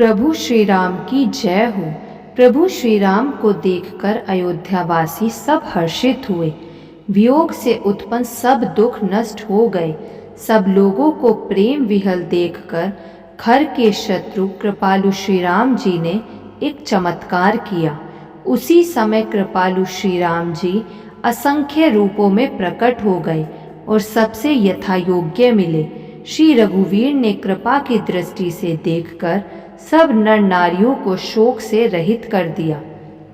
प्रभु श्री राम की जय हो। प्रभु श्री राम को देखकर अयोध्यावासी सब हर्षित हुए। वियोग से उत्पन्न सब दुख नष्ट हो गए। सब लोगों को प्रेम विहल देखकर खर के शत्रु कृपालु श्री राम जी ने एक चमत्कार किया। उसी समय कृपालु श्री राम जी असंख्य रूपों में प्रकट हो गए और सबसे यथायोग्य मिले। श्री रघुवीर ने कृपा की दृष्टि से देखकर सब नर नारियों को शोक से रहित कर दिया।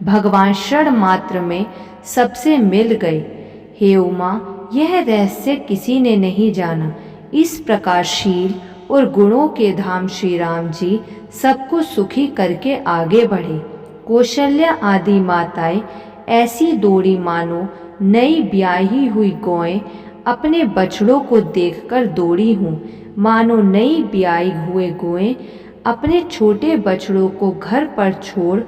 भगवान क्षण मात्र में सबसे मिल गए। हे उमा, यह रहस्य किसी ने नहीं जाना। इस प्रकार शील और गुणों के धाम श्री राम जी सबको सुखी करके आगे बढ़े। कौशल्या आदि माताएं ऐसी दौड़ी मानो नई ब्याही हुई गौएं अपने बछड़ों को देखकर दौड़ी हूँ। मानो नई ब्याही हुए गौएं अपने छोटे बछड़ों को घर पर छोड़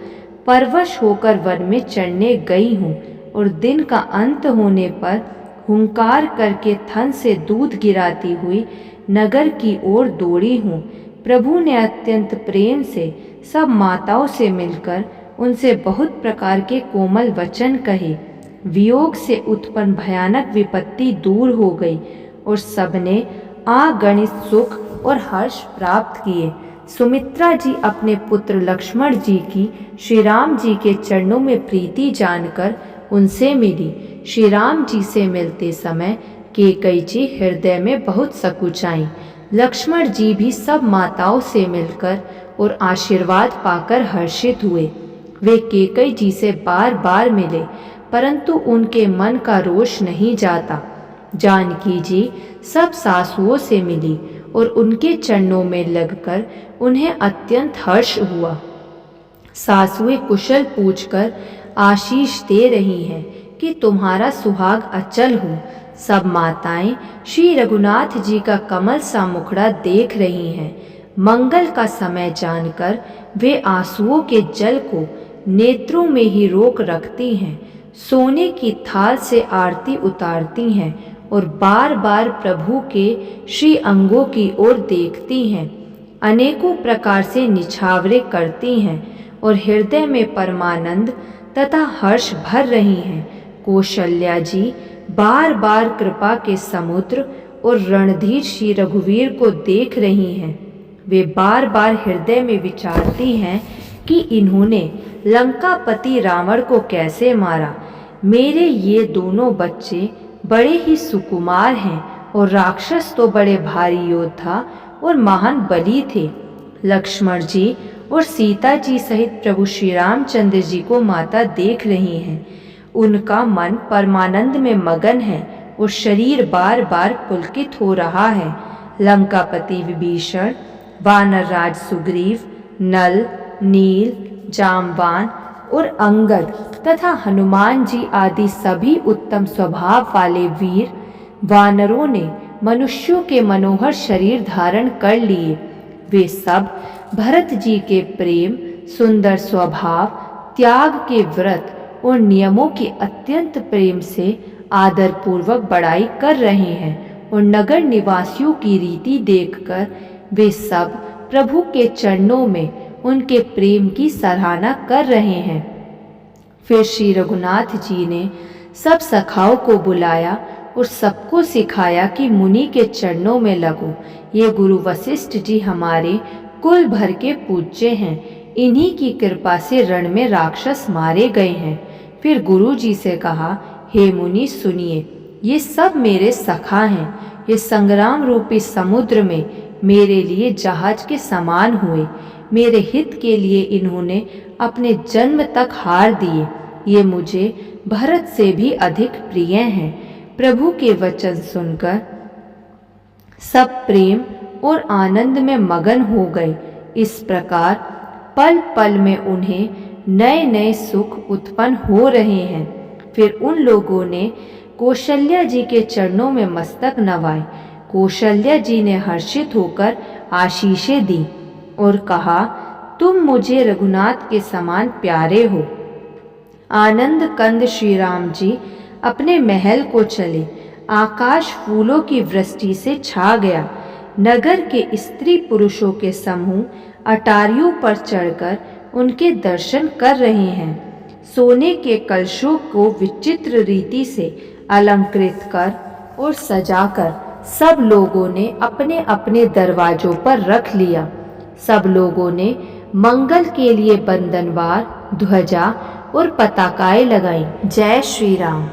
परवश होकर वन में चरने गई हूँ और दिन का अंत होने पर हुंकार करके थन से दूध गिराती हुई नगर की ओर दौड़ी हूँ। प्रभु ने अत्यंत प्रेम से सब माताओं से मिलकर उनसे बहुत प्रकार के कोमल वचन कहे। वियोग से उत्पन्न भयानक विपत्ति दूर हो गई और सबने अगणित सुख और हर्ष प्राप्त किए। सुमित्रा जी अपने पुत्र लक्ष्मण जी की श्री राम जी के चरणों में प्रीति जानकर उनसे मिली। श्री राम जी से मिलते समय कैकेयी जी हृदय में बहुत सकुचाई। लक्ष्मण जी भी सब माताओं से मिलकर और आशीर्वाद पाकर हर्षित हुए। वे कैकेयी जी से बार बार मिले, परंतु उनके मन का रोष नहीं जाता। जानकी जी सब सासुओं से मिली और उनके चरणों में लगकर उन्हें अत्यंत हर्ष हुआ। सासुएं कुशल पूछकर आशीष दे रही हैं कि तुम्हारा सुहाग अचल हो। सब माताएं श्री रघुनाथ जी का कमल सा मुखड़ा देख रही हैं। मंगल का समय जानकर वे आंसुओं के जल को नेत्रों में ही रोक रखती हैं। सोने की थाल से आरती उतारती हैं और बार बार प्रभु के श्री अंगों की ओर देखती हैं। अनेकों प्रकार से निछावरे करती हैं और हृदय में परमानंद तथा हर्ष भर रही हैं। कौशल्या जी बार बार कृपा के समुद्र और रणधीर श्री रघुवीर को देख रही हैं। वे बार बार हृदय में विचारती हैं कि इन्होंने लंकापति रावण को कैसे मारा। मेरे ये दोनों बच्चे बड़े ही सुकुमार हैं और राक्षस तो बड़े भारी योद्धा और महान बली थे। लक्ष्मण जी और सीता जी सहित प्रभु श्री रामचंद्र जी को माता देख रही हैं। उनका मन परमानंद में मगन है और शरीर बार बार पुलकित हो रहा है। लंकापति विभीषण, वानर राज सुग्रीव, नल, नील, जामवान और अंगद तथा हनुमान जी आदि सभी उत्तम स्वभाव वाले वीर वानरों ने मनुष्यों के मनोहर शरीर धारण कर लिए। वे सब भरत जी के प्रेम, सुंदर स्वभाव, त्याग के व्रत और नियमों के अत्यंत प्रेम से आदर पूर्वक बड़ाई कर रहे हैं और नगर निवासियों की रीति देखकर वे सब प्रभु के चरणों में उनके प्रेम की सराहना कर रहे हैं। फिर श्री रघुनाथ जी ने सब सखाओं को बुलाया और सबको सिखाया कि मुनि के चरणों में लगो। ये गुरु वशिष्ठ जी हमारे कुल भर के पूज्य हैं। इन्हीं की कृपा से रण में राक्षस मारे गए हैं। फिर गुरु जी से कहा, हे मुनि सुनिए, ये सब मेरे सखा हैं। ये संग्राम रूपी समुद्र में मेरे लिए जहाज के समान हुए। मेरे हित के लिए इन्होंने अपने जन्म तक हार दिए। ये मुझे भरत से भी अधिक प्रिय हैं। प्रभु के वचन सुनकर सब प्रेम और आनंद में मगन हो गए। इस प्रकार पल पल में उन्हें नए नए सुख उत्पन्न हो रहे हैं। फिर उन लोगों ने कौशल्या जी के चरणों में मस्तक नवाए। कौशल्या जी ने हर्षित होकर आशीषें दी और कहा, तुम मुझे रघुनाथ के समान प्यारे हो। आनंद कंद श्री राम जी अपने महल को चले। आकाश फूलों की वृष्टि से छा गया। नगर के स्त्री पुरुषों के समूह अटारियों पर चढ़कर उनके दर्शन कर रहे हैं। सोने के कलशों को विचित्र रीति से अलंकृत कर और सजाकर सब लोगों ने अपने अपने दरवाजों पर रख लिया। सब लोगों ने मंगल के लिए बंधनवार, ध्वजा और पताकाएं लगाई। जय श्री राम।